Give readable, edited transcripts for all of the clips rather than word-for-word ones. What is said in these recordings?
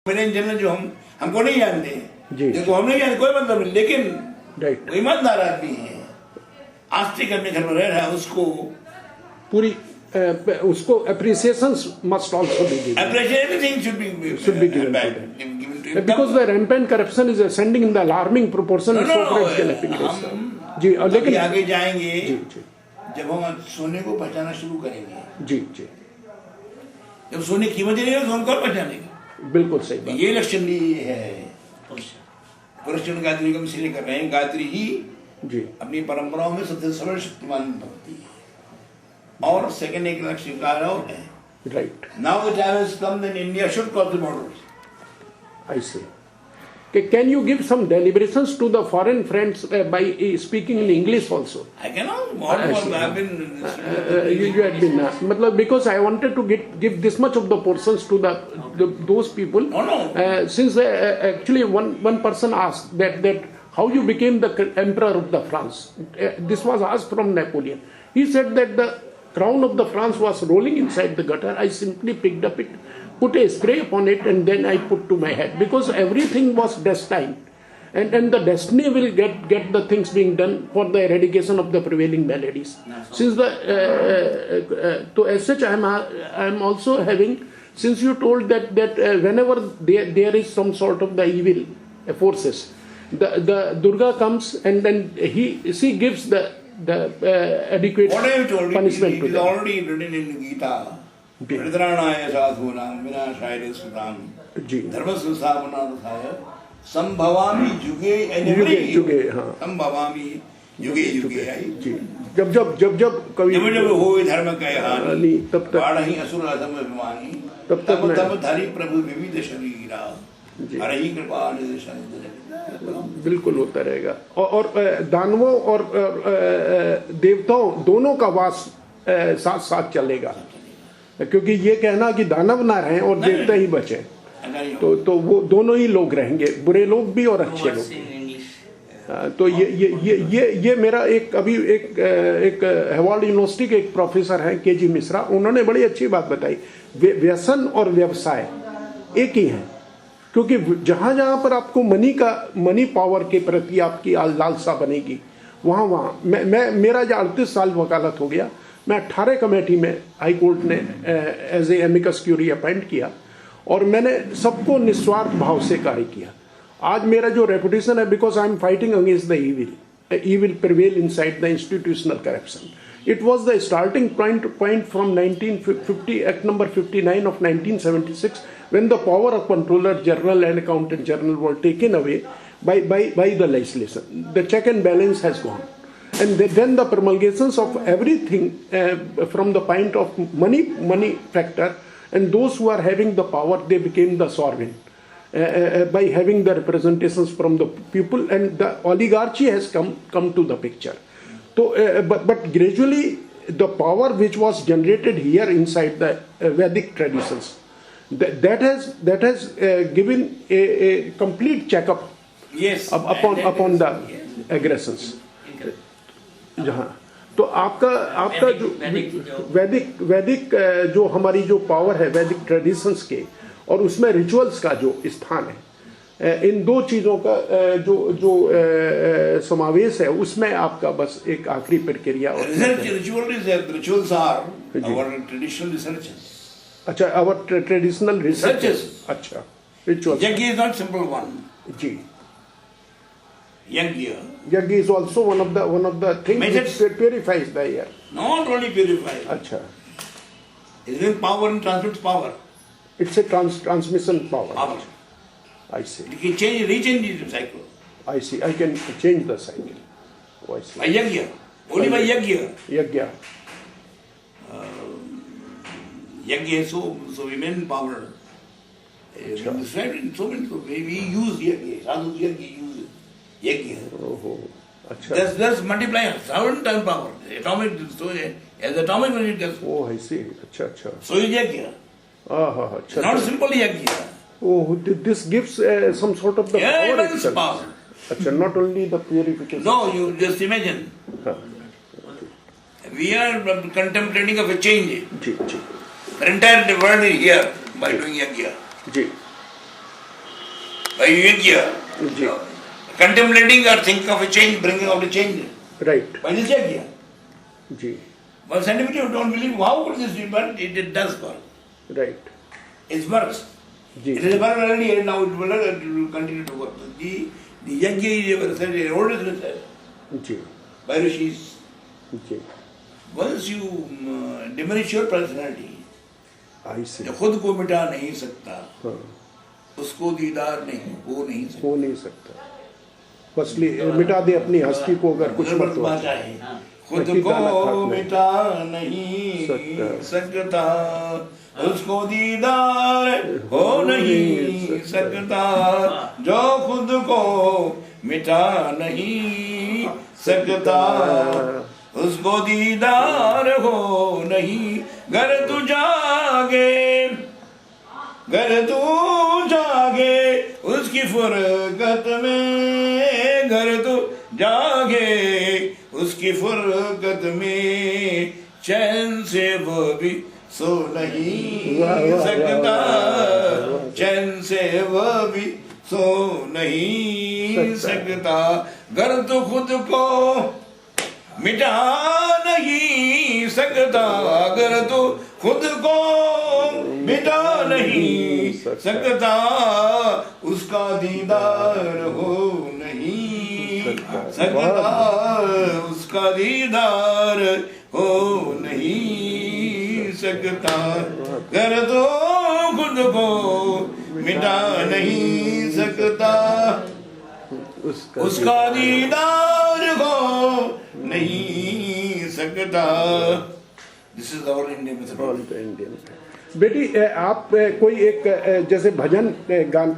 मेरे जनरल जो हमको नहीं जानते जी। देखो हम नहीं जानते कोई मतलब नहीं, लेकिन राइट, वो ईमानदार आदमी है, आस्तिक अपने घर में रह रहा है, उसको पूरी उसको appreciation must also be given. appreciate everything should be Should be given to given to him. Because the rampant corruption is ascending in the alarming proportion. No, no, so it's galloping हम जी, और अभी लेकिन आगे जाएंगे जी जी जब हम सोने को पहचाना शुरू करेंगे। जी जी, जब सोने की कीमत नहीं होगी तो हम कौन पहचानेंगे? बिल्कुल सही बात। ये इलेक्शन भी है, पुरुषों गायत्री को इसलिए कर रहे हैं, गायत्री ही जी अपनी परंपराओं में सबसे सबल शक्तिमान भक्ति है। और सेकंड एक लक्ष्य कार्य और है, right, now the time has come that India should cross the borders. I see. Can you give some deliberations to the foreign friends by speaking in English also? I cannot. I've been. You had been मतलब because I wanted to give this much of the portions to those people. No, no. Since actually one person asked that how you became the emperor of the France. This was asked from Napoleon. He said that the crown of the France was rolling inside the gutter. I simply picked up it, put a spray upon it, and then I put to my head, because everything was destined, and the destiny will get the things being done for the eradication of the prevailing maladies. Since so as such I am also having, since you told that whenever there is some sort of the evil forces, the Durga comes and then she gives the adequate What I have told you, punishment it to is them. already written in Gita. Ridranaaya sadhunam vinashaya sutam ji dharma संस्थापनार्थाय संभवामि युगे युगे, हाँ। संभवामि युगे युगे जी, जब कवि जब जब होए धर्म के हानि तब तक बाढ़हि असुर अधम अभिमानी तब तब धरि प्रभु विविध शरीरा हरि कृपा निदेशन। बिल्कुल होता रहेगा। और दानवों और देवताओं दोनों का वास साथ साथ चलेगा, क्योंकि ये कहना कि दानव ना रहें और देवता ही बचे, तो वो दोनों ही लोग रहेंगे, बुरे लोग भी और अच्छे लोग। तो ये मेरा अभी एक हार्वर्ड यूनिवर्सिटी के एक प्रोफेसर हैं के.जी. मिश्रा, उन्होंने बड़ी अच्छी बात बताई। व्यसन और व्यवसाय एक ही है, क्योंकि जहां जहां पर आपको मनी पावर के प्रति आपकी लालसा बनेगी, वहां मेरा जो 38 साल वकालत हो गया, मैं 18 कमेटी में हाई कोर्ट ने as a amicus curiae appoint किया, और मैंने सबको निस्वार्थ भाव से कार्य किया। आज मेरा जो रेपुटेशन है, because I am fighting against the evil prevail inside the institutional corruption. It was the starting point from 1950 Act number 59 of 1976, when the power of Controller General and Accountant General were taken away by the legislation. The check and balance has gone, and then the promulgations of everything from the point of money factor, and those who are having the power, they became the sovereign. By having the representations from the people, and the oligarchy has come to the picture. So, but gradually the power which was generated here inside the Vedic traditions, that has given a complete checkup upon the aggressions. जहाँ तो आपका जो वैदिक जो हमारी जो power है वैदिक ट्रेडिशंस के, और उसमें रिचुअल्स का जो स्थान है, इन दो चीजों का जो समावेश है, उसमें आपका बस एक आखिरी प्रक्रिया। Rituals are our traditional researches. अच्छा, आवर ट्रेडिशनल रिसर्चेस। अच्छा, rituals. Yajna is not simple one. जी, yajna is also one of the things that purifies the air. Not only purifies. अच्छा, it is power and transmits power. It's a transmission power. I see. You can rechange the cycle. I see. I can change the cycle. Oh, I see. By yajna. Only by yajna. Yajna. Yajna is so immense power. Described in so many ways. We use yajna. Sadhu yajna use yajna. Oh, अच्छा. That's multiply 7 times power. Atomic, so as atomic unit does. Oh, I see. अच्छा. So is yajna. अच्छा. Not simply yajna. Oh, this gives some sort of the power itself. Power. अच्छा, not only the purification. No, you just imagine. We are contemplating of a change. Ji. The entire world is here by doing yajna. जी. यज्ञ, जी, contemplating or think of a change, bringing out a change right, by this yajna. जी, Well, scientifically you don't believe how could this be, but it does work. Right, It works. जी, It is worked already and now it will continue to work. The yajna is ever said, always said जी, by rishis. जी, Once you diminish your personality, I say, जो खुद को मिटा नहीं सकता, हाँ, उसको दीदार नहीं हो नहीं सकता। हो नहीं सकता, फसली मिटा दे अपनी हस्ती को अगर कुछ मत हो, खुद को मिटा नहीं सकता, उसको दीदार हो नहीं सकता, जो खुद को मिटा नहीं सकता, उसको दीदार हो नहीं। घर तू जागे, घर तू जागे उसकी फुरकत में, घर तू जागे उसकी फुरकत में, चैन से वो भी सो नहीं सकता, चैन से वो भी सो नहीं सकता। घर तो खुद को मिटा नहीं सकता, अगर तो खुद को मिटा नहीं सकता, उसका दीदार हो नहीं सकता, उसका दीदार हो नहीं सकता, अगर तो खुद को मिटा नहीं सकता, उसका दीदार हो नहीं सकता। This is our Indian method. बेटी आप कोई एक जैसे भजन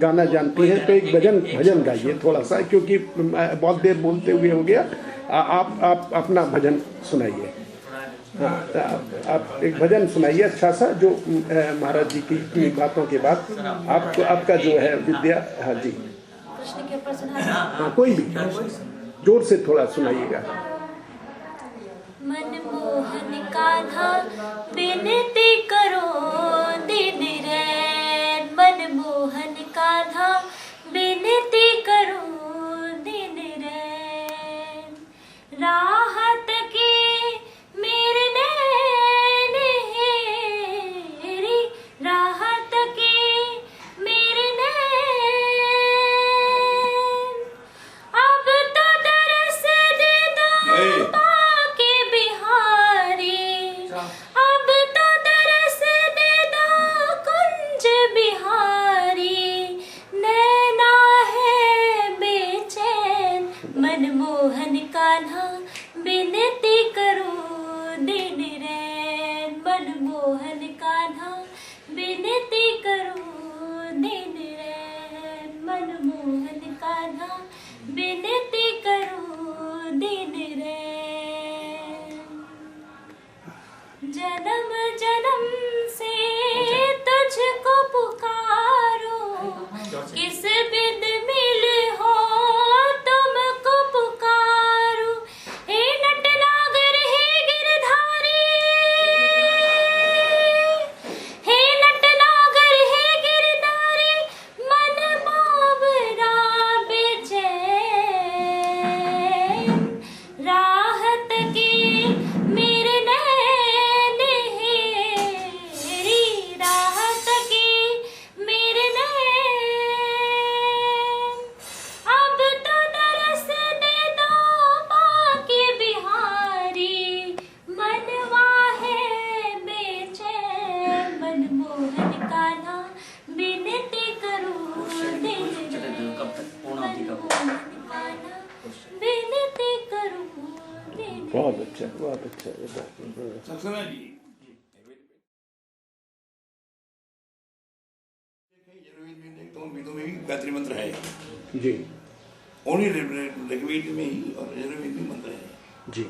गाना जानती हैं तो एक भजन गाइए थोड़ा सा, क्योंकि बहुत देर बोलते हुए हो गया। आप अपना भजन सुनाइए। हाँ, आप एक भजन सुनाइए अच्छा सा, जो महाराज जी की बातों के बाद आपका जो है विद्या। हाँ जी, कृष्ण के ऊपर सुना। हाँ, कोई भी जोर से थोड़ा सुनाइएगा। मनमोहन कान्हा विनती करो दिन रैन, मनमोहन कान्हा विनती करो दिन रैन, राहत की मेरे नैन हेरी, राहत की मेरे नैन, अब तो दरस दे दो बाके बिहारी, अब तो दरस दे दो कुंज बिहारी, नैना है बेचैन, मनमोहन कान्हा विनती करो दिन रैन, मनमोहन कान्हा विनती करो दिन रैन, मनमोहन कान्हा विनती करो दिन रैन, जन्म जन्म से तुझको पुकारो, किस बिद मिल हो तुमको पुकारो, हे नटनागर हे गिरधारी, हे नटनागर हे गिरधारी, मन बावरा बेचैन, राहत की मेरे नैन हेरी, राहत की मेरे नैन, अब तो दरस दे दो बाके बिहारी, मनवा है बेचैन, मनमोहन कान्हा विनती करो दिन रैन, मनमोहन कान्हा विनती करो दिन। बहुत अच्छा, बहुत अच्छा। सक्सेना जी, वेदों में भी गायत्री मंत्र है, जी ओनली ऋग्वेद में ही और यजुर्वेद में मंत्र है जी,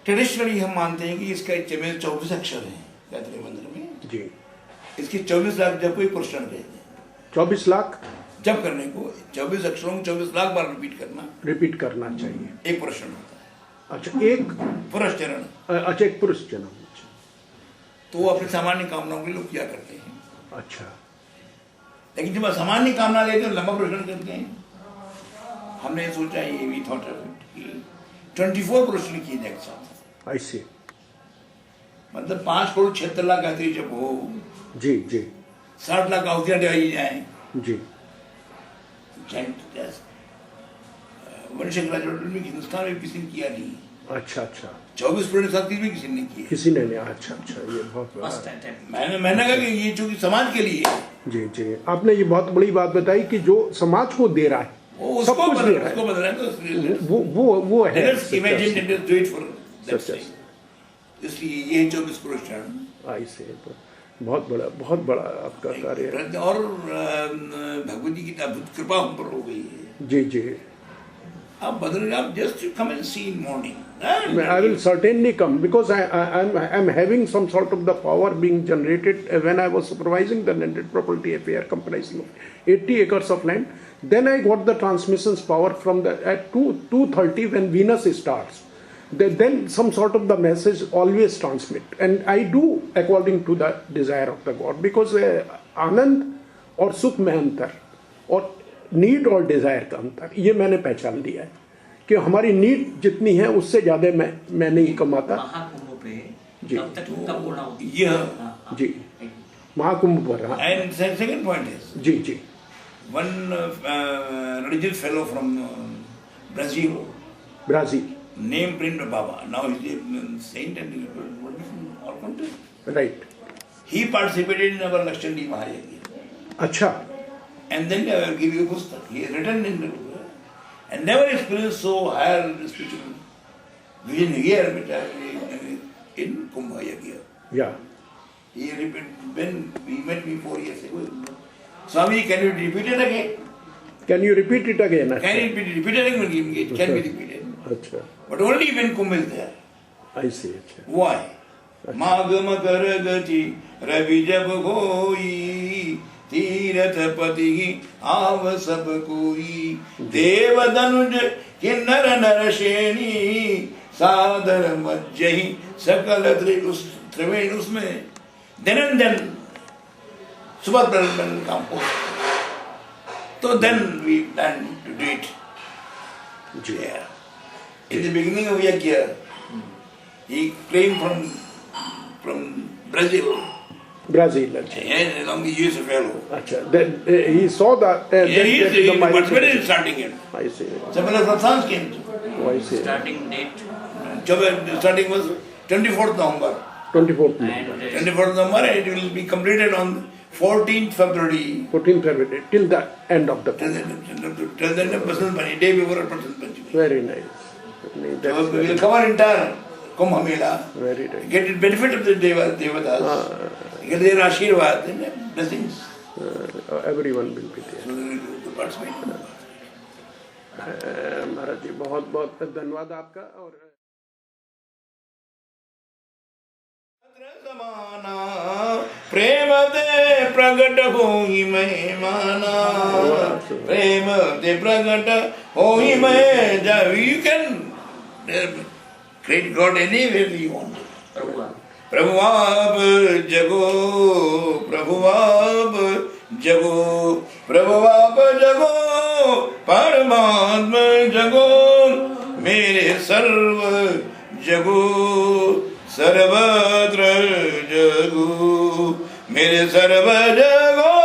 ट्रेडिशनली हम मानते हैं कि इसका 24 अक्षर है गायत्री मंत्र में। जी, इसकी 24 लाख जप को एक पुरुष कहते हैं। 24 लाख जप करने को 24 अक्षरों को 24 लाख बार रिपीट करना चाहिए। एक पुरुष होता है। अच्छा, एक पुरुष चरण, अच्छा, एक पुरुष जन्म। अच्छा, तो वो अपनी सामान्य कामनाओं के लिए लोग किया करते हैं। अच्छा, लेकिन जब सामान्य कामना लेते हैं लंबा प्रश्न करते हैं। हमने सोचा ये भी थॉट कि 24 प्रश्न किए जाए साथ, आई सी, मतलब 5 करोड़ 76 लाख गायत्री जब हो, जी जी 60 लाख आहुतियां दिखाई जाए जी। वंशक में हिंदुस्तान में किसी ने किया नहीं। अच्छा अच्छा, 24 करोड़ शक्ति भी किसी ने किया, किसी ने नहीं। अच्छा अच्छा, ये बहुत बड़ा। मैंने कहा कि ये चूंकि समाज के लिए है, जी जी, आपने ये बहुत बड़ी बात बताई कि जो समाज को दे रहा है वो सब उसको कुछ दे रहा है, बदल रहा है, तो वो है। Imagine and do it for that such है। सेक। इसलिए ये 24 करोड़ शरण आई से बहुत बड़ा आपका कार्य है। और भगवत जी की अद्भुत कृपा हम पर हो गई है। जी जी, आप बदल, आप just come and see in morning. I will certainly come because I'm having some sort of the power being generated when I was supervising the landed property affair comprising of 80 acres of land. Then I got the transmissions power from the at 2:30 when Venus starts. Then some sort of the message always transmit, and I do according to the desire of the God, because आनंद और सुख में अंतर और need और Dzire का अंतर ये मैंने पहचान लिया है कि हमारी नीड जितनी है उससे ज्यादा मैं नहीं कमाता। महाकुंभ पे जी तब होना जी, महाकुंभ पर। हाँ, एंड सेकंड पॉइंट इज जी जी, one religious fellow from Brazil, Brazil, named Prince Baba. Now he is a saint and all countries. Right. He participated in our Lakshandi Mahayagya. अच्छा, And then I will give you a pustak. He has written in the and never experienced so higher spiritual vision here, which I in Kumbh Yagya. या He repeated when he met me 4 years ago. Swami, can you repeat it again? Can you repeat it again? Can it be repeated again? It can be repeated. अच्छा, But only when Kumbh is there. आई सी। अच्छा, Why? माघ मकर गति रवि जब होई, तीरथ पति आव सब कोई, देव धनुज किन्नर नर श्रेणी, सादर मज्जहि सकल त्रिवेणी। उसमें दिन सुबह प्रबंधन काम हो, तो then we plan to do it. Yeah. In the beginning of the year, he came from Brazil. Brazil. अच्छा And along the years of fellow. अच्छा, then he saw that He participated in starting it. I see, Several Prathans came. I see. starting date Starting was 24th November. 24th and 24th November, and it will be completed on 14th February. 14th February till the end of the Till the Basant Panchami, day before Basant Panchami. very nice. So we will cover entire Kumbh Mela, Very nice. get the benefit of the Devatas, get their Ashirvad and blessings. Everyone will be there. So we will participate. महाराज जी बहुत बहुत धन्यवाद आपका। और प्रेम ते प्रगट होई महिमाना, प्रेम ते प्रगट होई मैं जब you can create God anywhere you want. प्रभु आप जगो, प्रभु आप जगो, प्रभु आप जगो, परमात्मा जगो, मेरे सर्व जगो, सर्वत्र जगो, मेरे सर्व जगो।